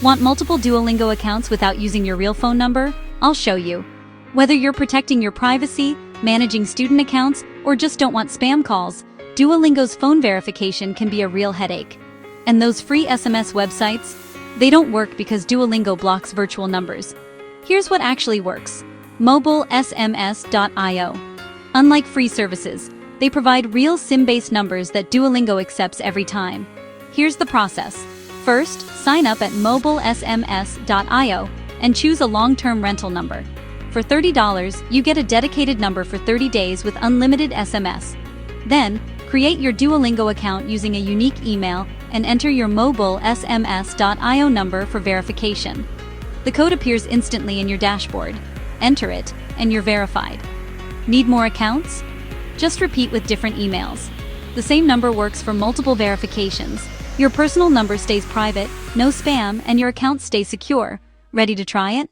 Want multiple Duolingo accounts without using your real phone number? I'll show you. Whether you're protecting your privacy, managing student accounts, or just don't want spam calls, Duolingo's phone verification can be a real headache. And those free SMS websites? They don't work because Duolingo blocks virtual numbers. Here's what actually works. MobileSMS.io. Unlike free services, they provide real SIM-based numbers that Duolingo accepts every time. Here's the process. First, sign up at MobileSMS.io and choose a long-term rental number. For $30, you get a dedicated number for 30 days with unlimited SMS. Then, create your Duolingo account using a unique email and enter your MobileSMS.io number for verification. The code appears instantly in your dashboard. Enter it, and you're verified. Need more accounts? Just repeat with different emails. The same number works for multiple verifications. Your personal number stays private, no spam, and your account stays secure. Ready to try it?